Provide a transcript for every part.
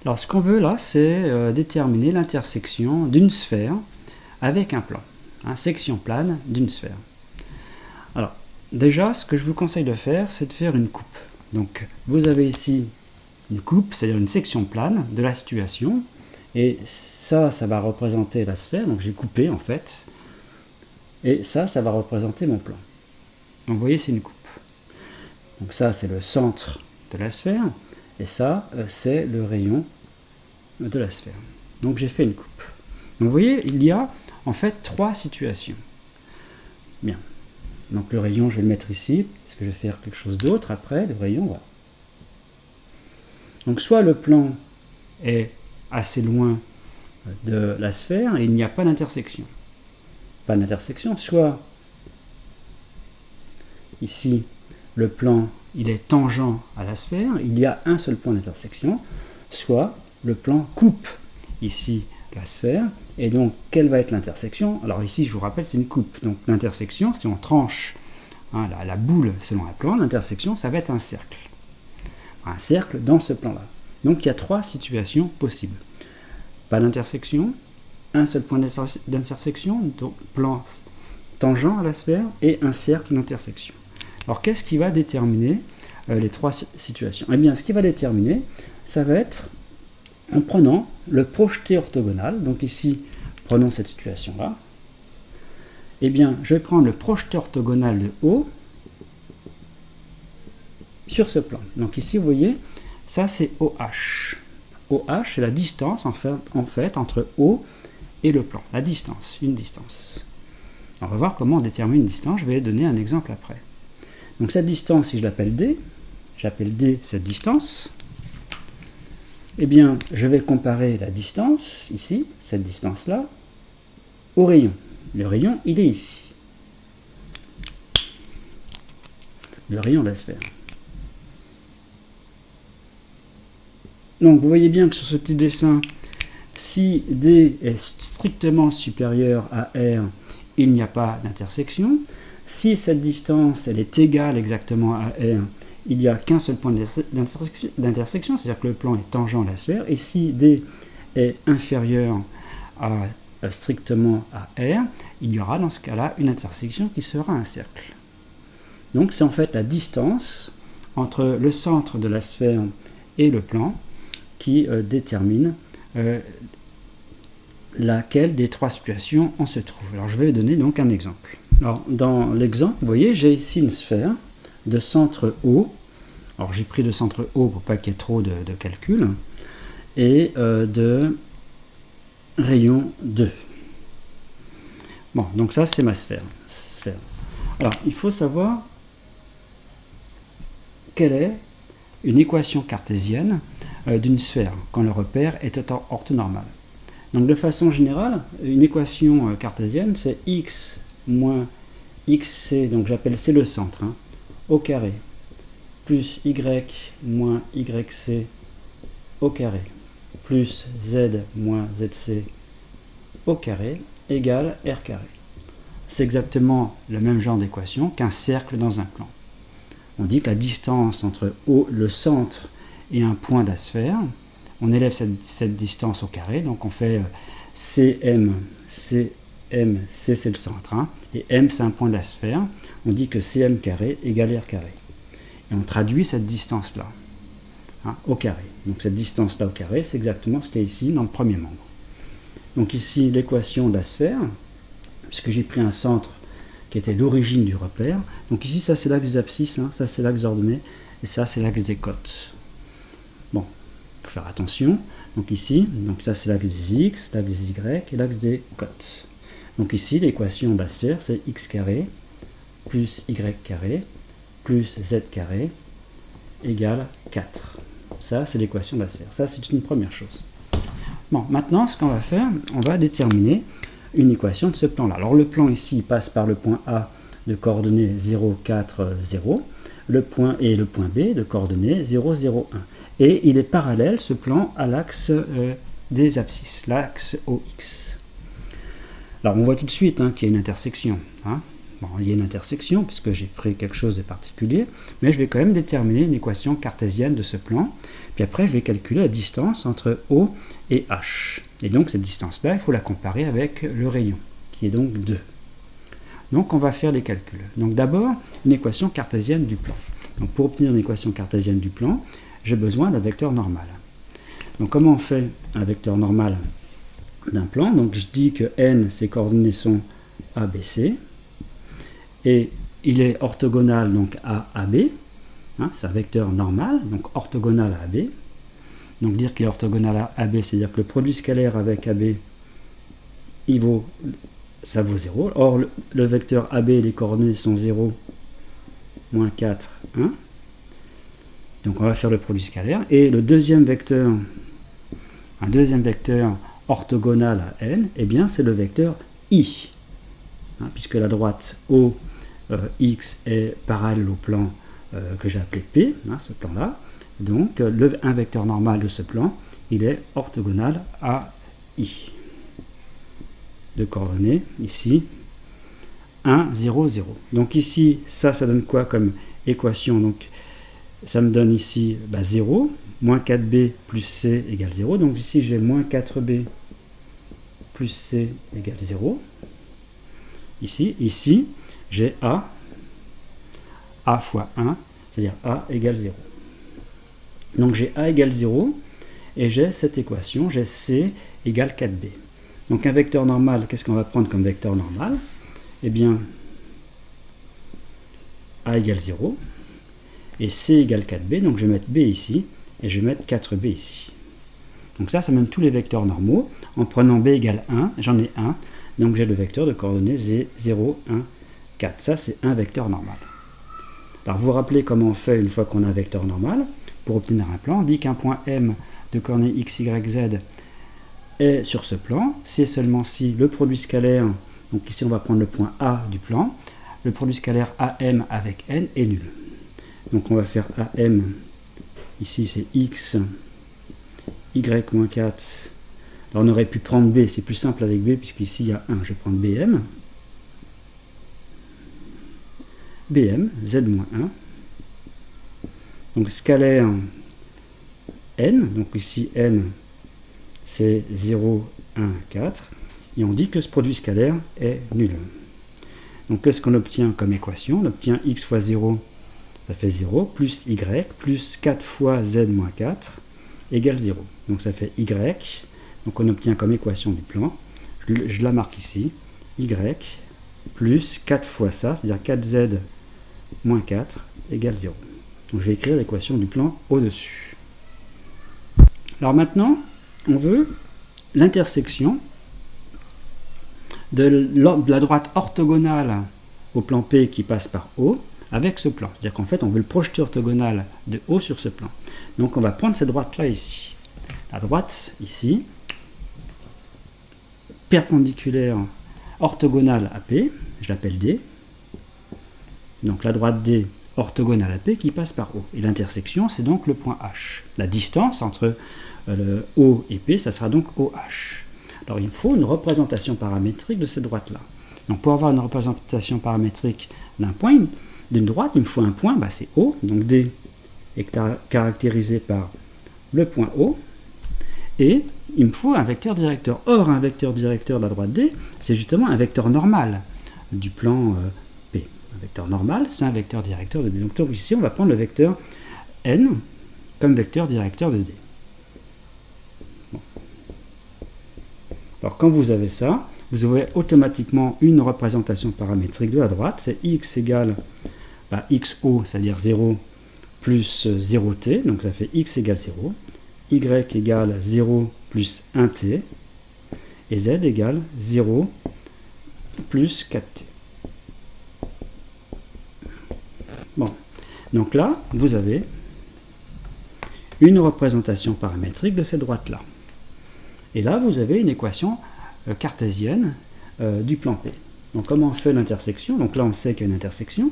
Alors ce qu'on veut là, c'est déterminer l'intersection d'une sphère avec un plan, section plane d'une sphère. Alors déjà, ce que je vous conseille de faire, c'est de faire une coupe. Donc vous avez ici une coupe, c'est-à-dire une section plane de la situation, et ça va représenter la sphère, donc j'ai coupé en fait, et ça va représenter mon plan. Donc vous voyez, c'est une coupe. Donc ça, c'est le centre de la sphère, et ça, c'est le rayon de la sphère. Donc j'ai fait une coupe. Donc vous voyez, il y a en fait 3 situations. Bien. Donc le rayon, je vais le mettre ici, parce que je vais faire quelque chose d'autre après, le rayon, voilà. Donc soit le plan est assez loin de la sphère et il n'y a pas d'intersection. Pas d'intersection, soit ici, le plan, il est tangent à la sphère, il y a un seul point d'intersection, soit le plan coupe ici la sphère, et donc quelle va être l'intersection? Alors ici, je vous rappelle, c'est une coupe, donc l'intersection, si on tranche la boule selon un plan, l'intersection, ça va être un cercle. Un cercle dans ce plan-là. Donc il y a 3 situations possibles. Pas d'intersection, un seul point d'intersection, donc plan tangent à la sphère, et un cercle d'intersection. Alors qu'est-ce qui va déterminer les 3 situations? Eh bien, ce qui va déterminer, ça va être en prenant le projeté orthogonal. Donc ici, prenons cette situation-là. Eh bien, je vais prendre le projeté orthogonal de O sur ce plan. Donc ici, vous voyez, ça c'est OH. OH, c'est la distance en fait entre O et le plan. La distance, une distance. Alors, on va voir comment on détermine une distance. Je vais donner un exemple après. Donc cette distance, si je l'appelle D, j'appelle D cette distance, eh bien, je vais comparer la distance, ici, cette distance-là, au rayon. Le rayon, il est ici. Le rayon de la sphère. Donc, vous voyez bien que sur ce petit dessin, si D est strictement supérieur à R, il n'y a pas d'intersection. Si cette distance, elle est égale exactement à R, il n'y a qu'un seul point d'intersection, c'est-à-dire que le plan est tangent à la sphère. Et si D est inférieur strictement à R, il y aura dans ce cas-là une intersection qui sera un cercle. Donc c'est en fait la distance entre le centre de la sphère et le plan qui détermine laquelle des 3 situations on se trouve. Alors je vais donner donc un exemple. Alors dans l'exemple, vous voyez, j'ai ici une sphère de centre O. Alors j'ai pris de centre O pour pas qu'il y ait trop de calcul, et de rayon 2. Bon, donc ça c'est ma sphère. Alors il faut savoir quelle est une équation cartésienne d'une sphère quand le repère est orthonormal. Donc de façon générale, une équation cartésienne, c'est x moins xc, donc j'appelle c le centre, au carré, plus y moins yc au carré, plus z moins zc au carré, égale r carré. C'est exactement le même genre d'équation qu'un cercle dans un plan. On dit que la distance entre le centre et un point de la sphère, on élève cette distance au carré, donc on fait CM, C c'est le centre, et M c'est un point de la sphère, on dit que CM carré égale R carré. Et on traduit cette distance-là au carré. Donc cette distance-là au carré, c'est exactement ce qu'il y a ici dans le premier membre. Donc ici, l'équation de la sphère, puisque j'ai pris un centre qui était l'origine du repère. Donc ici, ça c'est l'axe des abscisses, ça c'est l'axe ordonné, et ça c'est l'axe des côtes. Bon, il faut faire attention. Donc ici, donc ça c'est l'axe des x, l'axe des y et l'axe des côtes. Donc ici, l'équation de la sphère, c'est x carré plus y carré plus z carré égale 4. Ça, c'est l'équation de la sphère. Ça, c'est une première chose. Bon, maintenant, ce qu'on va faire, on va déterminer une équation de ce plan-là. Alors, le plan ici passe par le point A de coordonnées 0, 4, 0, le point et le point B de coordonnées 0, 0, 1. Et il est parallèle, ce plan, à l'axe des abscisses, l'axe OX. Alors, on voit tout de suite qu'il y a une intersection. Bon, il y a une intersection, puisque j'ai pris quelque chose de particulier, mais je vais quand même déterminer une équation cartésienne de ce plan, Puis après, je vais calculer la distance entre O et H. Et donc cette distance-là, il faut la comparer avec le rayon, qui est donc 2. Donc on va faire des calculs. Donc d'abord, une équation cartésienne du plan. Donc pour obtenir une équation cartésienne du plan, j'ai besoin d'un vecteur normal. Donc comment on fait un vecteur normal d'un plan? Donc je dis que n, ses coordonnées sont A, B, C, et il est orthogonal donc à AB, hein, c'est un vecteur normal, donc orthogonal à AB. Donc dire qu'il est orthogonal à AB, c'est-à-dire que le produit scalaire avec AB, ça vaut 0. Or, le vecteur AB, les coordonnées sont 0, moins 4, 1. Donc on va faire le produit scalaire. Et le deuxième vecteur, un deuxième vecteur orthogonal à n, eh bien c'est le vecteur I. Hein, puisque la droite OX est parallèle au plan que j'ai appelé P, hein, ce plan-là. Donc un vecteur normal de ce plan, il est orthogonal à I. De coordonnées, ici, 1, 0, 0. Donc ici, ça donne quoi comme équation? Donc ça me donne ici 0, moins 4b plus c égale 0. Donc ici, j'ai moins 4b plus c égale 0. Ici, j'ai a fois 1, c'est-à-dire a égale 0. Donc j'ai a égale 0, et j'ai cette équation, j'ai c égale 4b. Donc un vecteur normal, qu'est-ce qu'on va prendre comme vecteur normal? Eh bien, a égale 0, et c égale 4b, donc je vais mettre b ici, et je vais mettre 4b ici. Donc ça me donne tous les vecteurs normaux. En prenant b égale 1, j'en ai 1, donc j'ai le vecteur de coordonnées 0, 1, 4. Ça, c'est un vecteur normal. Alors vous vous rappelez comment on fait une fois qu'on a un vecteur normal? Pour obtenir un plan, on dit qu'un point M de coordonnées x, y, z est sur ce plan, c'est seulement si le produit scalaire, donc ici on va prendre le point A du plan, le produit scalaire AM avec n est nul. Donc on va faire AM, ici c'est x, y moins 4. Alors on aurait pu prendre B, c'est plus simple avec B puisqu'ici il y a 1, je vais prendre BM. BM, z moins 1. Donc scalaire n, donc ici n c'est 0, 1, 4, et on dit que ce produit scalaire est nul. Donc qu'est-ce qu'on obtient comme équation? On obtient x fois 0, ça fait 0, plus y, plus 4 fois z moins 4, égale 0. Donc ça fait y, donc on obtient comme équation du plan, je la marque ici, y, plus 4 fois ça, c'est-à-dire 4z moins 4, égale 0. Donc je vais écrire l'équation du plan au-dessus. Alors maintenant, on veut l'intersection de la droite orthogonale au plan P qui passe par O avec ce plan. C'est-à-dire qu'en fait, on veut le projeter orthogonal de O sur ce plan. Donc on va prendre cette droite-là ici. La droite ici, perpendiculaire orthogonale à P, je l'appelle D. Donc la droite D orthogonale à P qui passe par O. Et l'intersection, c'est donc le point H. La distance entre le O et P, ça sera donc OH. Alors il faut une représentation paramétrique de cette droite-là. Donc pour avoir une représentation paramétrique d'un point, d'une droite, il me faut un point, c'est O. Donc D est caractérisé par le point O. Et il me faut un vecteur directeur. Or, un vecteur directeur de la droite D, c'est justement un vecteur normal du plan P. Un vecteur normal, c'est un vecteur directeur de D. Donc ici, on va prendre le vecteur N comme vecteur directeur de D. Bon. Alors quand vous avez ça, vous aurez automatiquement une représentation paramétrique de la droite. C'est x égale xo, c'est-à-dire 0 plus 0t, donc ça fait x égale 0. Y égale 0 plus 1t, et z égale 0 plus 4t. Bon, donc là, vous avez une représentation paramétrique de cette droite-là. Et là, vous avez une équation cartésienne du plan P. Donc comment on fait l'intersection? Donc là, on sait qu'il y a une intersection.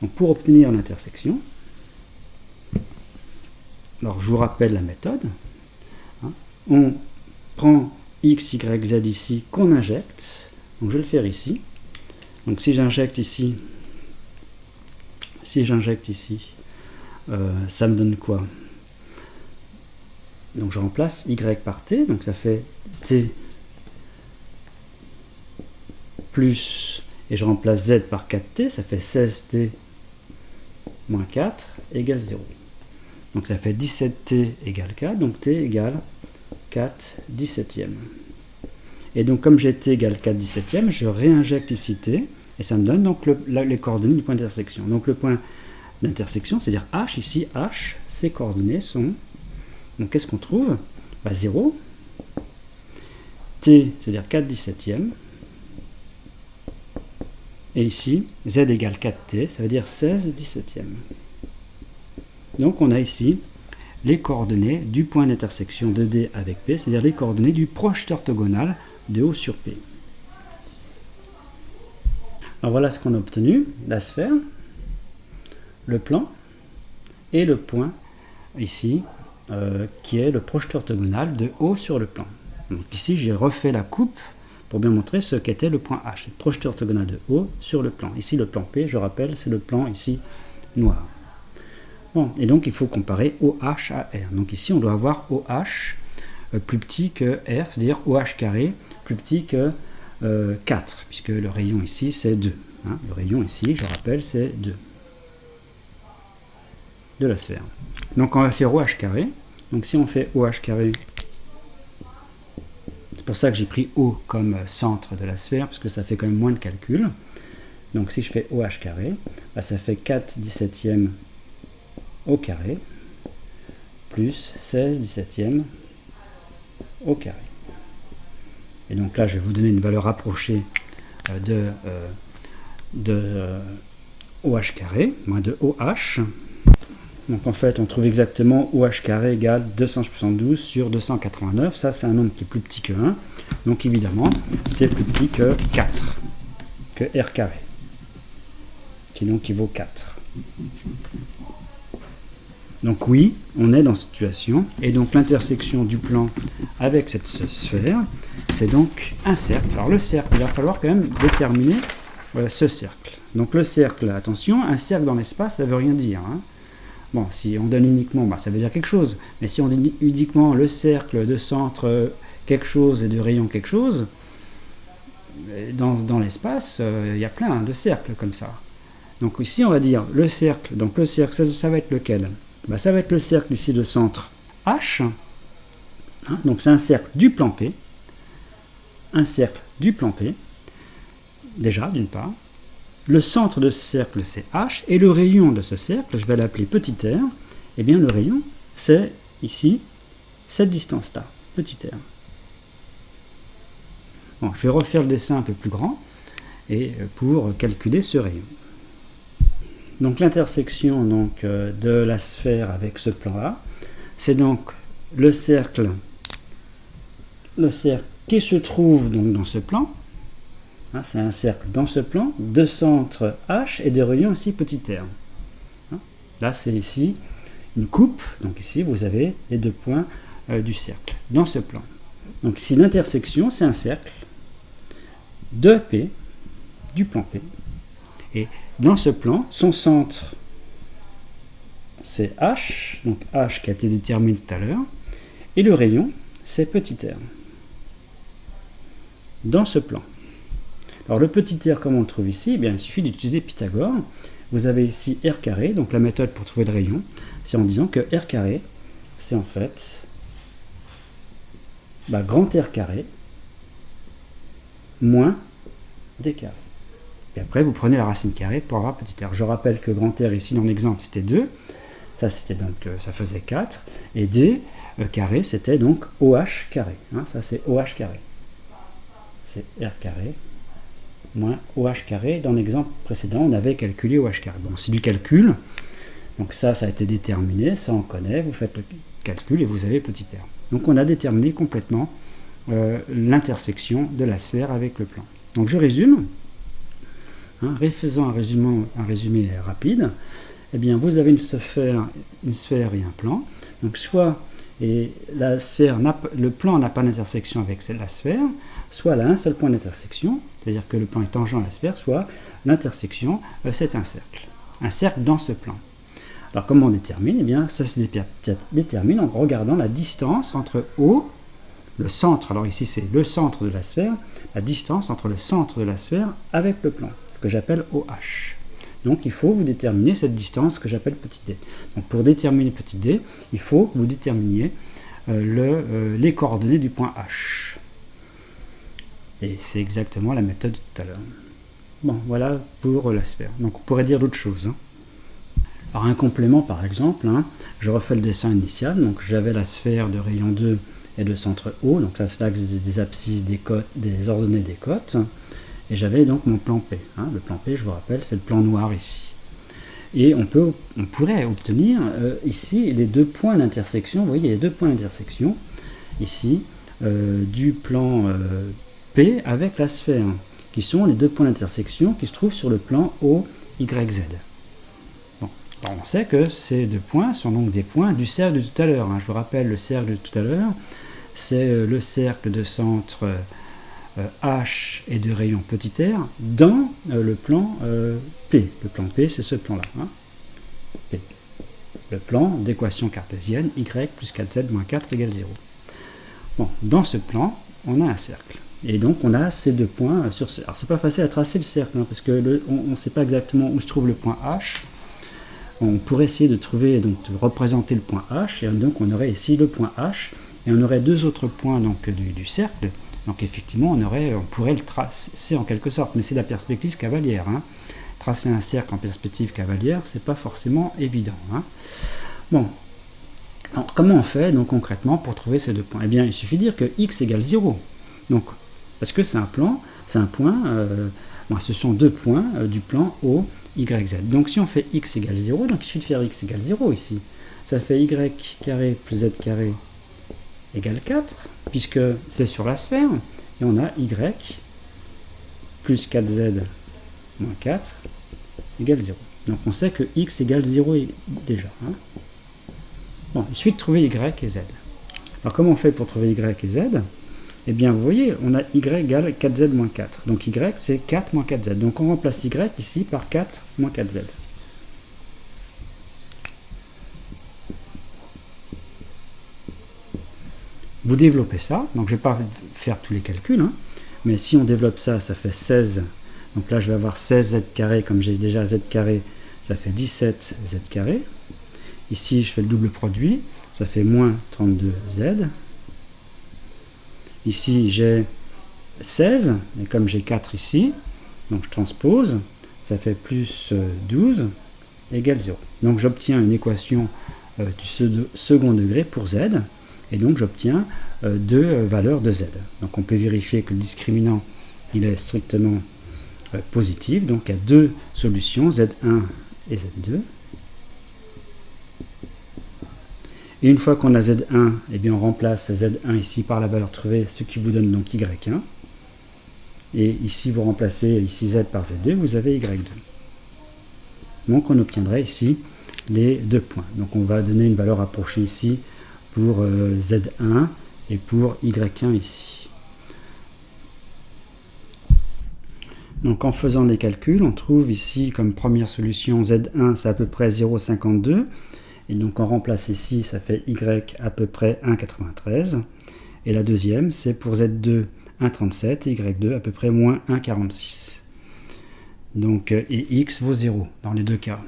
Donc pour obtenir l'intersection, alors je vous rappelle la méthode. On prend x, y, z ici qu'on injecte. Donc je vais le faire ici. Donc si j'injecte ici, ça me donne quoi? donc je remplace y par t, donc ça fait t plus, et je remplace z par 4t, ça fait 16t moins 4 égale 0. Donc ça fait 17t égale 4, donc t égale 4 17e. Et donc comme j'ai t égale 4 17e, je réinjecte ici t, et ça me donne donc les coordonnées du point d'intersection. Donc le point d'intersection, c'est-à-dire h, ici h, ses coordonnées sont, donc qu'est-ce qu'on trouve? 0, t, c'est-à-dire 4 17e, et ici, z égale 4t, ça veut dire 16 17e. Donc on a ici les coordonnées du point d'intersection de D avec P, c'est-à-dire les coordonnées du proche orthogonal de O sur P. Alors voilà ce qu'on a obtenu, la sphère, le plan et le point ici, qui est le proche orthogonal de O sur le plan. Donc ici j'ai refait la coupe pour bien montrer ce qu'était le point H, le projeté orthogonal de O sur le plan. Ici le plan P, je rappelle, c'est le plan ici noir. Bon, et donc il faut comparer OH à R. Donc ici on doit avoir OH plus petit que R, c'est-à-dire OH carré plus petit que 4, puisque le rayon ici c'est 2. Hein. Le rayon ici, je rappelle, c'est 2 de la sphère. Donc on va faire OH carré. Donc si on fait OH carré, c'est pour ça que j'ai pris O comme centre de la sphère, parce que ça fait quand même moins de calcul. Donc si je fais OH carré, bah, ça fait 4 17e au carré, plus 16 17e au carré. Et donc là, je vais vous donner une valeur rapprochée de OH carré, moins de OH. Donc en fait, on trouve exactement OH carré égale 272 sur 289. Ça, c'est un nombre qui est plus petit que 1. Donc évidemment, c'est plus petit que 4, que R carré, qui donc vaut 4. Donc oui, on est dans cette situation. Et donc l'intersection du plan avec cette sphère, c'est donc un cercle. Alors le cercle, il va falloir quand même déterminer ce cercle. Donc le cercle, attention, un cercle dans l'espace, ça ne veut rien dire. Hein. Bon, si on donne uniquement, bah, ça veut dire quelque chose. Mais si on dit uniquement le cercle de centre quelque chose et de rayon quelque chose, dans l'espace, il y a plein de cercles comme ça. Donc ici, on va dire le cercle. Donc le cercle, ça va être lequel? Bah, ça va être le cercle ici de centre H. Hein, donc c'est un cercle du plan P. Un cercle du plan P. Déjà, d'une part. Le centre de ce cercle, c'est H, et le rayon de ce cercle, je vais l'appeler petit r, et bien le rayon, c'est ici, cette distance-là, petit r. Bon, je vais refaire le dessin un peu plus grand, et pour calculer ce rayon. Donc l'intersection de la sphère avec ce plan-là, c'est donc le cercle qui se trouve donc dans ce plan. C'est un cercle dans ce plan, de centre H et de rayon aussi petit r. Là, c'est ici une coupe. Donc ici, vous avez les deux points du cercle dans ce plan. Donc ici, l'intersection, c'est un cercle de P, du plan P. Et dans ce plan, son centre, c'est H, donc H qui a été déterminé tout à l'heure, et le rayon, c'est petit r. Dans ce plan. Alors le petit r, comme on le trouve ici, eh bien, il suffit d'utiliser Pythagore. Vous avez ici r carré, donc la méthode pour trouver le rayon, c'est en disant que r carré, c'est en fait grand R carré moins d carré. Et après, vous prenez la racine carrée pour avoir petit r. Je rappelle que grand R ici, dans l'exemple, c'était 2. Ça, c'était donc, ça faisait 4. Et d carré, c'était donc OH carré. Hein, ça, c'est OH carré. C'est r carré moins OH carré. Dans l'exemple précédent, on avait calculé OH carré. Bon, c'est du calcul. Donc ça a été déterminé. Ça, on connaît. Vous faites le calcul et vous avez petit r. Donc on a déterminé complètement l'intersection de la sphère avec le plan. Donc je résume. Faisant un résumé rapide, eh bien, vous avez une sphère et un plan. Donc soit le plan n'a pas d'intersection avec la sphère, soit elle a un seul point d'intersection, c'est-à-dire que le plan est tangent à la sphère, soit l'intersection, c'est un cercle. Un cercle dans ce plan. Alors comment on détermine? Eh bien ça se détermine en regardant la distance entre O, le centre, alors ici c'est le centre de la sphère, la distance entre le centre de la sphère avec le plan, que j'appelle OH. Donc il faut vous déterminer cette distance que j'appelle petit d. Donc pour déterminer petit d, il faut que vous déterminiez les coordonnées du point H. Et c'est exactement la méthode de tout à l'heure. Bon, voilà pour la sphère. Donc on pourrait dire d'autres choses. Alors un complément par exemple, je refais le dessin initial. Donc j'avais la sphère de rayon 2 et de centre O. Donc ça c'est l'axe des abscisses, des ordonnées des côtes. Et j'avais donc mon plan P. Le plan P, je vous rappelle, c'est le plan noir ici. Et on pourrait obtenir ici les deux points d'intersection. Vous voyez, les deux points d'intersection ici du plan P avec la sphère, qui sont les deux points d'intersection qui se trouvent sur le plan OYZ. Bon. Alors on sait que ces deux points sont donc des points du cercle de tout à l'heure. Je vous rappelle, le cercle de tout à l'heure, c'est le cercle de centre H et de rayon petit r dans le plan P. Le plan P, c'est ce plan-là. P. Le plan d'équation cartésienne y plus 4z moins 4 égale 0. Bon, dans ce plan, on a un cercle. Et donc, on a ces deux points sur ce. Alors, c'est pas facile à tracer le cercle, parce que on ne sait pas exactement où se trouve le point H. On pourrait essayer de trouver, donc, de représenter le point H, et donc on aurait ici le point H, et on aurait deux autres points donc, du cercle. Donc effectivement, on pourrait le tracer en quelque sorte, mais c'est la perspective cavalière. Tracer un cercle en perspective cavalière, c'est pas forcément évident. Bon, alors, comment on fait donc concrètement pour trouver ces deux points? Eh bien, il suffit de dire que x égale 0. Donc, parce que c'est un point, ce sont deux points du plan O, Y, Z. Donc si on fait x égale 0, donc il suffit de faire x égale 0 ici. Ça fait y carré plus z carré égale 4, puisque c'est sur la sphère, et on a y plus 4z moins 4 égale 0. Donc on sait que x égale 0 déjà. Bon, il suffit de trouver y et z. Alors comment on fait pour trouver y et z? Eh bien vous voyez, on a y égale 4z moins 4. Donc y c'est 4 moins 4z. Donc on remplace y ici par 4 moins 4z. Vous développez ça, donc je ne vais pas faire tous les calculs, mais si on développe ça, ça fait 16. Donc là, je vais avoir 16z carré, comme j'ai déjà z carré, ça fait 17z carré. Ici, je fais le double produit, ça fait moins 32z. Ici, j'ai 16, et comme j'ai 4 ici, donc je transpose, ça fait plus 12 égale 0. Donc j'obtiens une équation du second degré pour z. Et donc j'obtiens deux valeurs de z. Donc on peut vérifier que le discriminant il est strictement positif. Donc il y a deux solutions, z1 et z2. Et une fois qu'on a z1, eh bien on remplace z1 ici par la valeur trouvée, ce qui vous donne donc y1. Et ici vous remplacez ici z par z2, vous avez y2. Donc on obtiendrait ici les deux points. Donc on va donner une valeur approchée ici pour Z1 et pour Y1 ici. Donc en faisant les calculs, on trouve ici comme première solution Z1, c'est à peu près 0,52. Et donc on remplace ici, ça fait Y à peu près 1,93. Et la deuxième, c'est pour Z2, 1,37 et Y2 à peu près moins 1,46. Donc, et X vaut 0 dans les deux cas.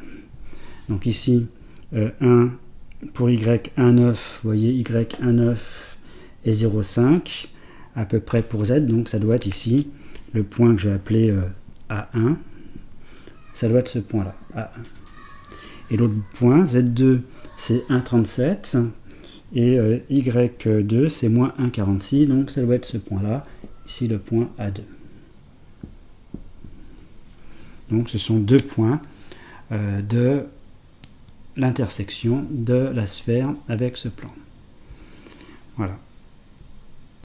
Donc ici, 1 pour Y19, vous voyez Y19 est 0,5 à peu près pour Z, donc ça doit être ici le point que je vais appeler A1, ça doit être ce point là, A1. Et l'autre point, Z2 c'est 1,37 et Y2 c'est moins 1,46, donc ça doit être ce point là, ici le point A2. Donc ce sont deux points de l'intersection de la sphère avec ce plan. Voilà.